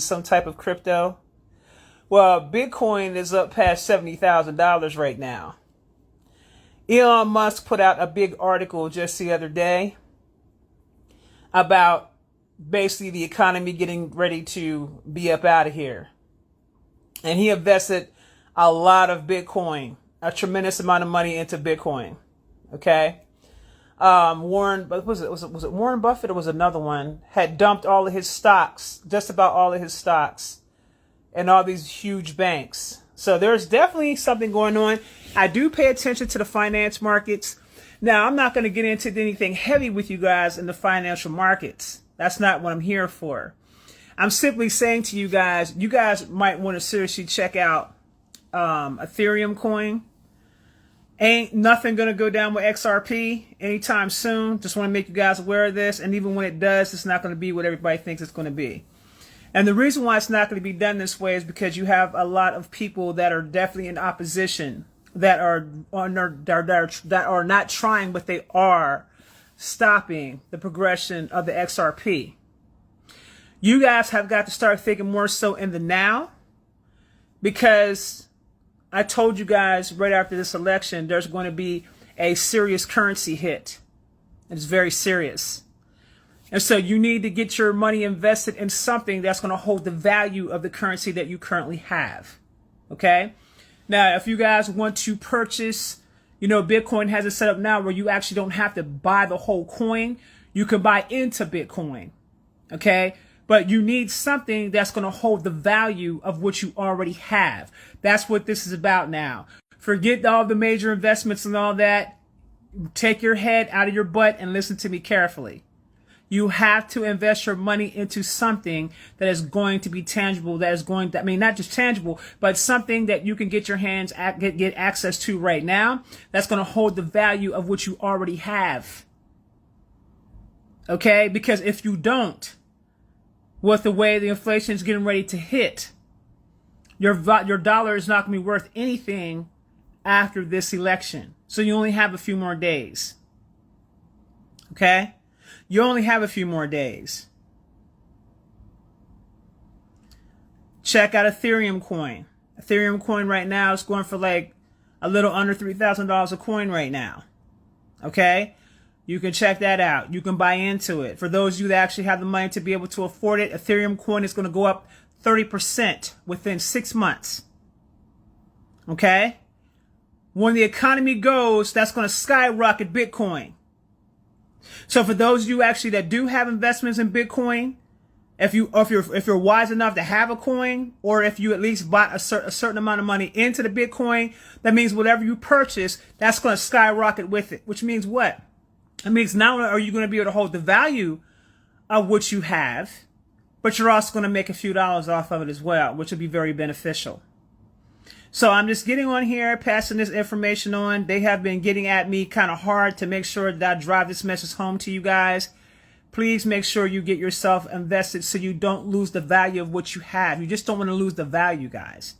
some type of crypto. Well, Bitcoin is up past $70,000 right now. Elon Musk put out a big article just the other day about basically the economy getting ready to be up out of here. And he invested a lot of Bitcoin, a tremendous amount of money into Bitcoin. Okay. Warren, but was it Warren Buffett or was another one, had dumped all of his stocks, just about all of his stocks, and all these huge banks. So there's definitely something going on. I do pay attention to the finance markets. Now, I'm not going to get into anything heavy with you guys in the financial markets. That's not what I'm here for. I'm simply saying to you guys might want to seriously check out Ethereum coin. Ain't nothing going to go down with XRP anytime soon. Just want to make you guys aware of this. And even when it does, it's not going to be what everybody thinks it's going to be. And the reason why it's not going to be done this way is because you have a lot of people that are definitely in opposition, that are not trying, but they are stopping the progression of the XRP. You guys have got to start thinking more so in the now, because I told you guys right after this election, there's going to be a serious currency hit. It's very serious. And so you need to get your money invested in something that's going to hold the value of the currency that you currently have. Okay? Now, if you guys want to purchase, Bitcoin has it set up now where you actually don't have to buy the whole coin. You can buy into Bitcoin. Okay? But you need something that's going to hold the value of what you already have. That's what this is about now. Forget all the major investments and all that. Take your head out of your butt and listen to me carefully. You have to invest your money into something that is going to be tangible, that is going to, not just tangible, but something that you can get your hands at, get access to right now. That's going to hold the value of what you already have. Okay? Because if you don't, with the way the inflation is getting ready to hit, your dollar is not going to be worth anything after this election. So you only have a few more days. Okay? You only have a few more days. Check out Ethereum coin. Ethereum coin right now is going for like a little under $3,000 a coin right now. Okay? You can check that out. You can buy into it. For those of you that actually have the money to be able to afford it, Ethereum coin is going to go up 30% within 6 months. Okay? When the economy goes, that's going to skyrocket Bitcoin. So for those of you actually that do have investments in Bitcoin, if you're wise enough to have a coin, or if you at least bought a certain amount of money into the Bitcoin, that means whatever you purchase, that's going to skyrocket with it. Which means what? It means not only are you going to be able to hold the value of what you have, but you're also going to make a few dollars off of it as well, which will be very beneficial. So I'm just getting on here, passing this information on. They have been getting at me kind of hard to make sure that I drive this message home to you guys. Please make sure you get yourself invested so you don't lose the value of what you have. You just don't want to lose the value, guys.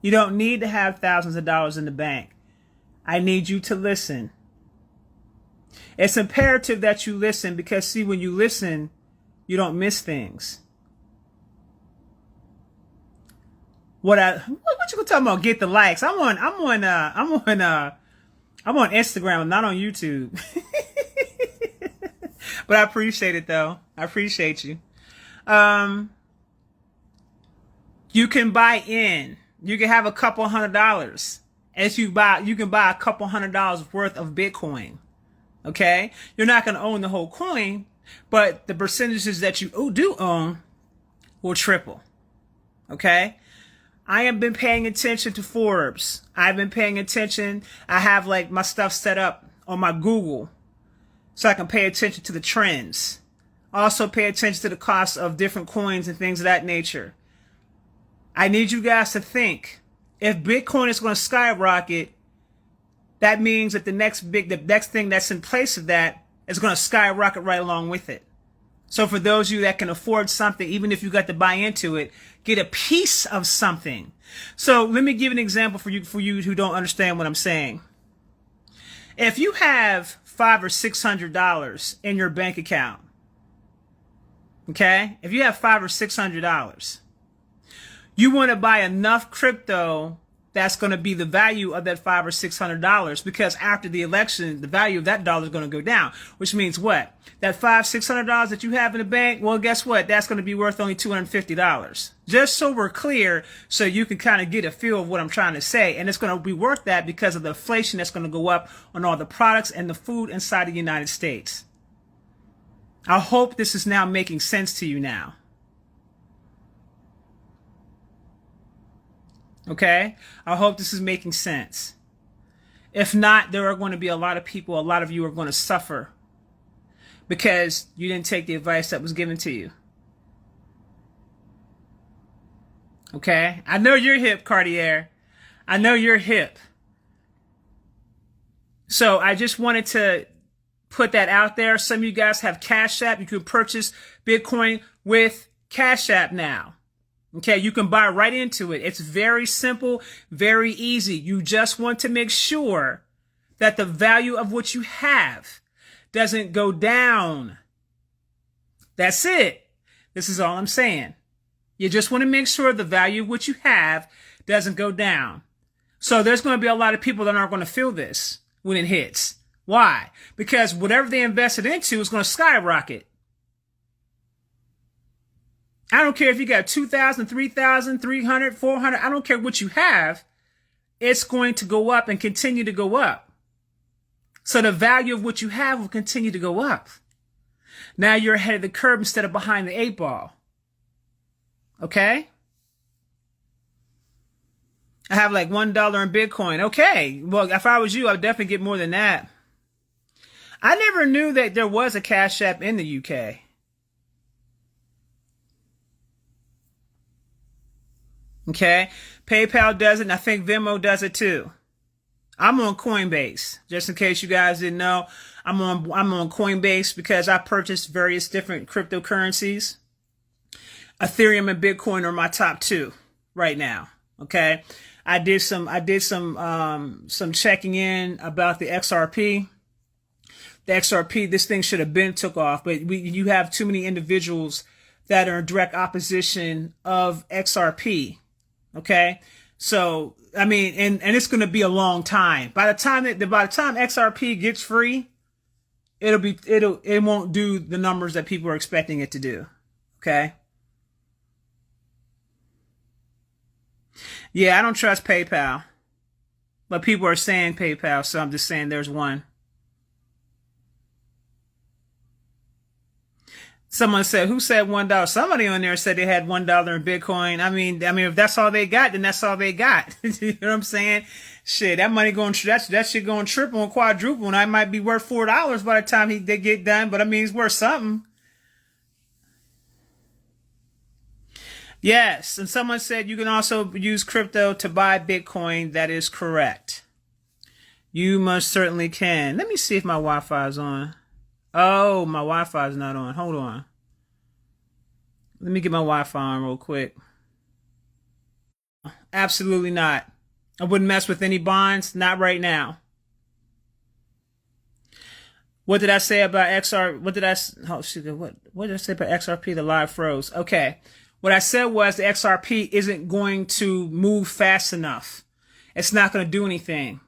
You don't need to have thousands of dollars in the bank. I need you to listen. It's imperative that you listen because, see, when you listen, you don't miss things. What you gonna talk about? Get the likes. I'm on Instagram. I'm not on YouTube. But I appreciate it though. I appreciate you. You can buy in. You can have a couple $100. As you can buy a couple $100 worth of Bitcoin. Okay? You're not gonna own the whole coin, but the percentages that you do own will triple. Okay? I have been paying attention to Forbes. I've been paying attention. I have like my stuff set up on my Google so I can pay attention to the trends. Also pay attention to the cost of different coins and things of that nature. I need you guys to think, if Bitcoin is going to skyrocket, that means that the next thing that's in place of that is going to skyrocket right along with it. So for those of you that can afford something, even if you got to buy into it, get a piece of something. So let me give an example for you who don't understand what I'm saying. If you have $500 or $600 in your bank account, Okay? If you have $500 or $600, you want to buy enough crypto that's going to be the value of that $500 or $600, because after the election, the value of that dollar is going to go down, which means what? That $500-$600 that you have in the bank, well, guess what? That's going to be worth only $250. Just so we're clear, so you can kind of get a feel of what I'm trying to say. And it's going to be worth that because of the inflation that's going to go up on all the products and the food inside the United States. I hope this is now making sense to you now. Okay? I hope this is making sense. If not, there are going to be a lot of people, a lot of you are going to suffer because you didn't take the advice that was given to you. Okay? I know you're hip, Cartier. I know you're hip. So I just wanted to put that out there. Some of you guys have Cash App. You can purchase Bitcoin with Cash App now. Okay, you can buy right into it. It's very simple, very easy. You just want to make sure that the value of what you have doesn't go down. That's it. This is all I'm saying. You just want to make sure the value of what you have doesn't go down. So there's going to be a lot of people that aren't going to feel this when it hits. Why? Because whatever they invested into is going to skyrocket. I don't care if you got 2,000, 3,000, 300, 400. I don't care what you have. It's going to go up and continue to go up. So the value of what you have will continue to go up. Now you're ahead of the curve instead of behind the 8 ball. Okay? I have like $1 in Bitcoin. Okay. Well, if I was you, I'd definitely get more than that. I never knew that there was a Cash App in the UK. Okay, PayPal does it, and I think Venmo does it too. I'm on Coinbase, just in case you guys didn't know. I'm on Coinbase because I purchased various different cryptocurrencies. Ethereum and Bitcoin are my top two right now. Okay, I did some checking in about the XRP. The XRP, this thing should have been took off, but you have too many individuals that are in direct opposition of XRP. Okay, so I mean, and it's going to be a long time. By the time XRP gets free, it won't do the numbers that people are expecting it to do. Okay. Yeah, I don't trust PayPal, but people are saying PayPal, so I'm just saying there's one. Someone said, who said $1? Somebody on there said they had $1 in Bitcoin. I mean, if that's all they got, then that's all they got. You know what I'm saying? Shit, that money that shit going triple and quadruple, and I might be worth $4 by the time they get done. But I mean, it's worth something. Yes, and someone said you can also use crypto to buy Bitcoin. That is correct. You most certainly can. Let me see if my Wi-Fi is on. Oh, my Wi-Fi is not on. Hold on. Let me get my Wi-Fi on real quick. Absolutely not. I wouldn't mess with any bonds. Not right now. What did I say about XR? What did I say about XRP? The live froze. Okay. What I said was the XRP isn't going to move fast enough. It's not going to do anything.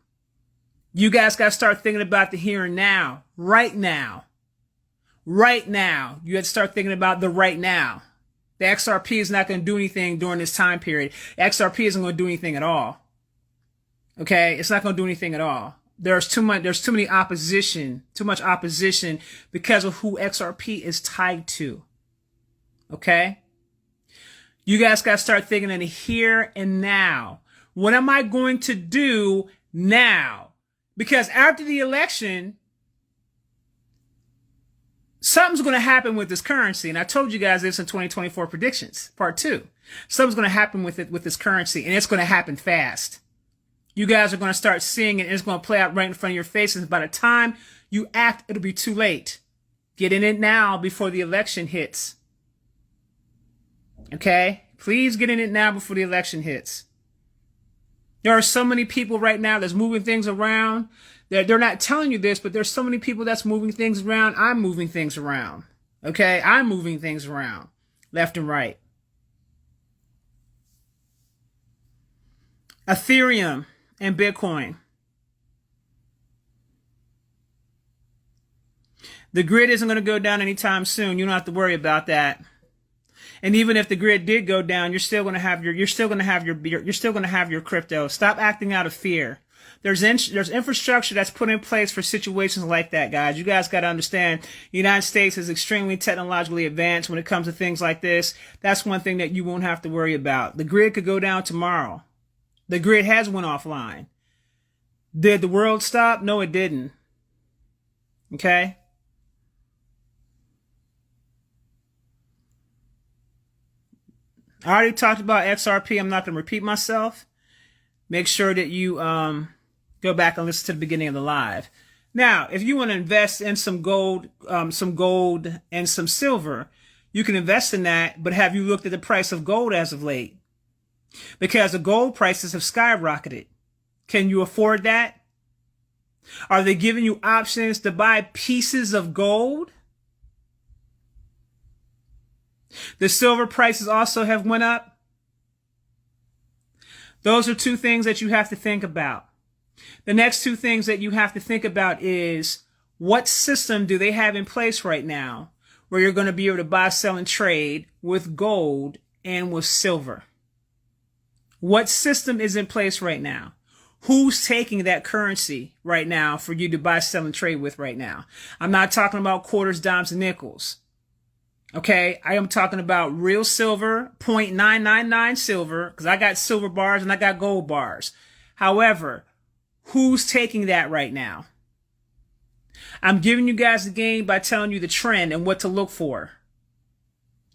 You guys got to start thinking about the here and now. Right now. Right now. You have to start thinking about the right now. The XRP is not going to do anything during this time period. XRP isn't going to do anything at all. Okay? It's not going to do anything at all. There's too much opposition because of who XRP is tied to. Okay? You guys got to start thinking in the here and now. What am I going to do now? Because after the election, something's going to happen with this currency. And I told you guys this in 2024 predictions, part 2. Something's going to happen with this currency, and it's going to happen fast. You guys are going to start seeing it, and it's going to play out right in front of your faces. By the time you act, it'll be too late. Get in it now before the election hits. Okay? Please get in it now before the election hits. There are so many people right now that's moving things around. They're not telling you this, but there's so many people that's moving things around. I'm moving things around. Okay, I'm moving things around left and right. Ethereum and Bitcoin. The grid isn't going to go down anytime soon. You don't have to worry about that. And even if the grid did go down, you're still going to have your crypto. Stop acting out of fear. There's infrastructure that's put in place for situations like that, guys. You guys got to understand, the United States is extremely technologically advanced when it comes to things like this. That's one thing that you won't have to worry about. The grid could go down tomorrow. The grid has went offline. Did the world stop? No, it didn't. Okay? I already talked about XRP. I'm not going to repeat myself. Make sure that you go back and listen to the beginning of the live. Now, if you want to invest in some gold and some silver, you can invest in that, but have you looked at the price of gold as of late? Because the gold prices have skyrocketed. Can you afford that? Are they giving you options to buy pieces of gold? The silver prices also have went up. Those are two things that you have to think about. The next two things that you have to think about is, what system do they have in place right now where you're going to be able to buy, sell, and trade with gold and with silver? What system is in place right now? Who's taking that currency right now for you to buy, sell, and trade with right now? I'm not talking about quarters, dimes, and nickels. Okay, I am talking about real silver, 0.999 silver, because I got silver bars and I got gold bars. However, who's taking that right now? I'm giving you guys the game by telling you the trend and what to look for,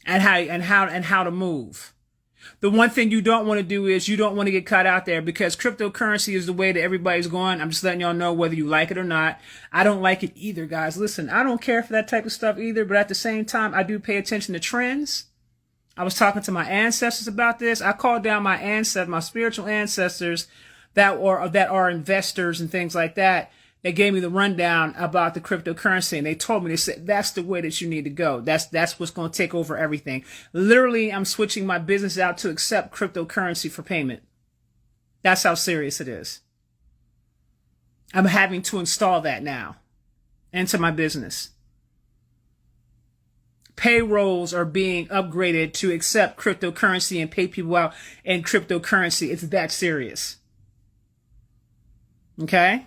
and how to move. The one thing you don't want to do is you don't want to get caught out there, because cryptocurrency is the way that everybody's going. I'm just letting y'all know, whether you like it or not. I don't like it either, guys. Listen, I don't care for that type of stuff either, but at the same time, I do pay attention to trends. I was talking to my ancestors about this. I called down my ancestors, my spiritual ancestors that are investors and things like that. They gave me the rundown about the cryptocurrency, and they told me, they said, that's the way that you need to go. That's what's going to take over everything. Literally, I'm switching my business out to accept cryptocurrency for payment. That's how serious it is. I'm having to install that now into my business. Payrolls are being upgraded to accept cryptocurrency and pay people out in cryptocurrency. It's that serious. Okay?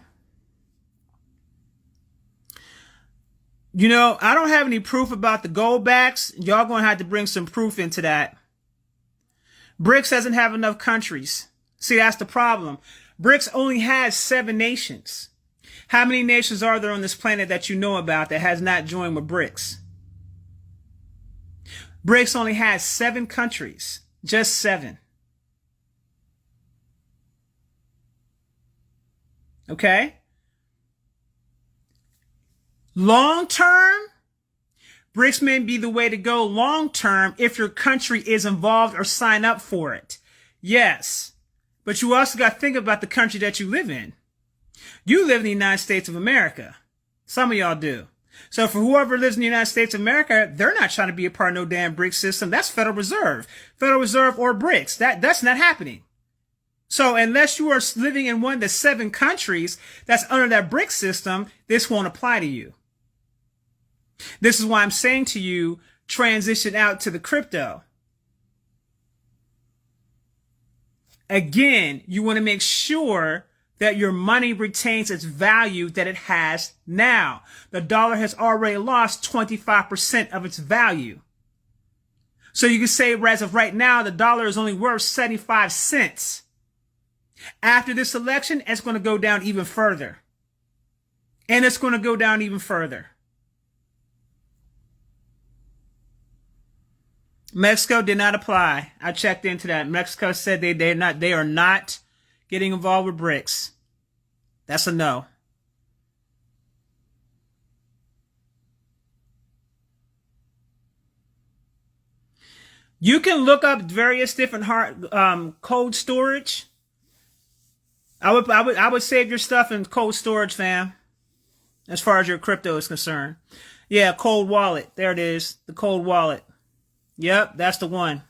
You know, I don't have any proof about the gold backs. Y'all gonna have to bring some proof into that. BRICS doesn't have enough countries. See, that's the problem. BRICS only has 7 nations. How many nations are there on this planet that you know about that has not joined with BRICS? BRICS only has 7 countries. Just 7. Okay? Long term, BRICS may be the way to go long term if your country is involved or sign up for it. Yes. But you also got to think about the country that you live in. You live in the United States of America. Some of y'all do. So for whoever lives in the United States of America, they're not trying to be a part of no damn BRICS system. That's Federal Reserve. Federal Reserve or BRICS. That's not happening. So unless you are living in one of the 7 countries that's under that BRICS system, this won't apply to you. This is why I'm saying to you, transition out to the crypto. Again, you want to make sure that your money retains its value that it has now. The dollar has already lost 25% of its value. So you can say, as of right now, the dollar is only worth 75 cents. After this election, it's going to go down even further. And it's going to go down even further. Mexico did not apply. I checked into that. Mexico said they are not getting involved with BRICS. That's a no. You can look up various different cold storage. I would save your stuff in cold storage, fam, as far as your crypto is concerned. Yeah, Cold Wallet. There it is. The Cold Wallet. Yep, that's the one.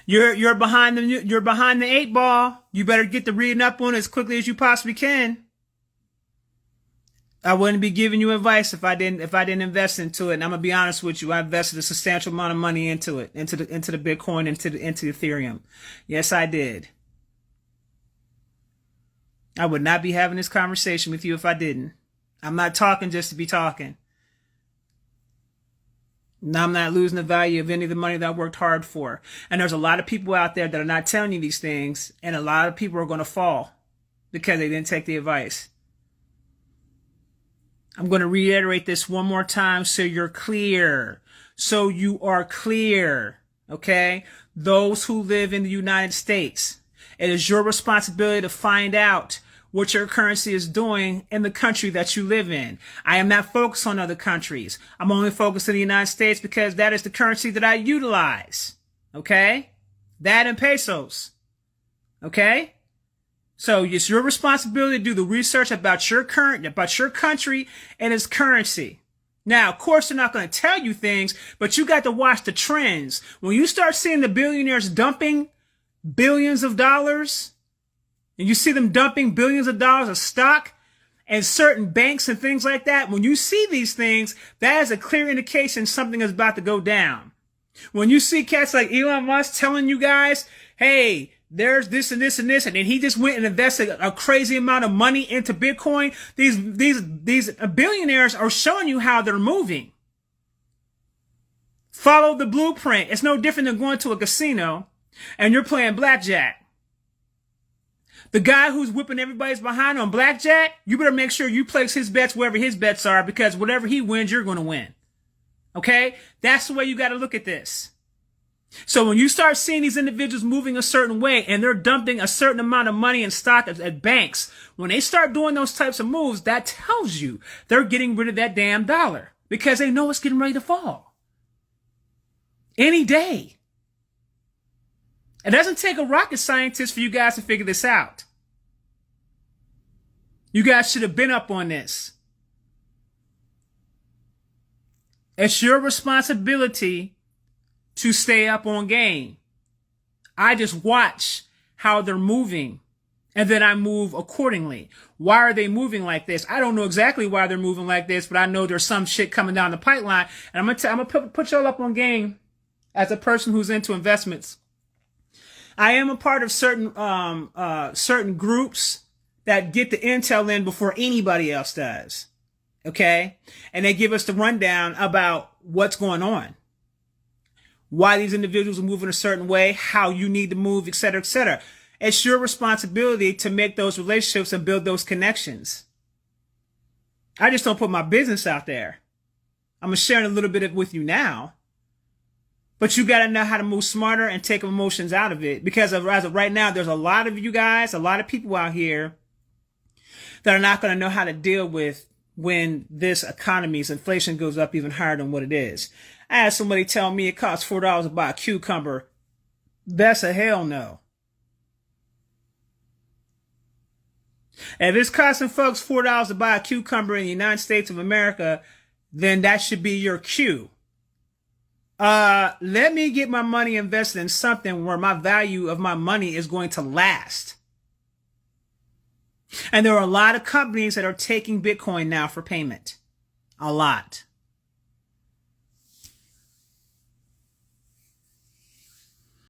You're behind the eight ball. You better get to reading up on it as quickly as you possibly can. I wouldn't be giving you advice if I didn't invest into it. And I'm gonna be honest with you. I invested a substantial amount of money into it, into the Bitcoin, into Ethereum. Yes, I did. I would not be having this conversation with you if I didn't. I'm not talking just to be talking. Now I'm not losing the value of any of the money that I worked hard for. And there's a lot of people out there that are not telling you these things, and a lot of people are going to fall because they didn't take the advice. I'm going to reiterate this one more time so you're clear. So you are clear, okay? Those who live in the United States, it is your responsibility to find out what your currency is doing in the country that you live in. I am not focused on other countries. I'm only focused on the United States because that is the currency that I utilize. Okay? That and pesos. Okay? So it's your responsibility to do the research about your country and its currency. Now, of course, they're not going to tell you things, but you got to watch the trends. When you start seeing the billionaires dumping billions of dollars, and you see them dumping billions of dollars of stock and certain banks and things like that, when you see these things, that is a clear indication something is about to go down. When you see cats like Elon Musk telling you guys, hey, there's this and this and this, and then he just went and invested a crazy amount of money into Bitcoin, these billionaires are showing you how they're moving. Follow the blueprint. It's no different than going to a casino and you're playing blackjack. The guy who's whipping everybody's behind on blackjack, you better make sure you place his bets wherever his bets are, because whatever he wins, you're going to win. Okay? That's the way you got to look at this. So when you start seeing these individuals moving a certain way and they're dumping a certain amount of money in stock at banks, when they start doing those types of moves, that tells you they're getting rid of that damn dollar because they know it's getting ready to fall. Any day. It doesn't take a rocket scientist for you guys to figure this out. You guys should have been up on this. It's your responsibility to stay up on game. I just watch how they're moving and then I move accordingly. Why are they moving like this? I don't know exactly why they're moving like this, but I know there's some shit coming down the pipeline, and I'm gonna put y'all up on game as a person who's into investments. I am a part of certain groups that get the intel in before anybody else does. Okay? And they give us the rundown about what's going on. Why these individuals are moving a certain way, how you need to move, et cetera, et cetera. It's your responsibility to make those relationships and build those connections. I just don't put my business out there. I'm sharing a little bit with you now. But you got to know how to move smarter and take emotions out of it. Because as of right now, there's a lot of you guys, a lot of people out here that are not going to know how to deal with when this economy's inflation goes up even higher than what it is. I had somebody tell me it costs $4 to buy a cucumber. That's a hell no. If it's costing folks $4 to buy a cucumber in the United States of America, then that should be your cue. Let me get my money invested in something where my value of my money is going to last. And there are a lot of companies that are taking Bitcoin now for payment. A lot.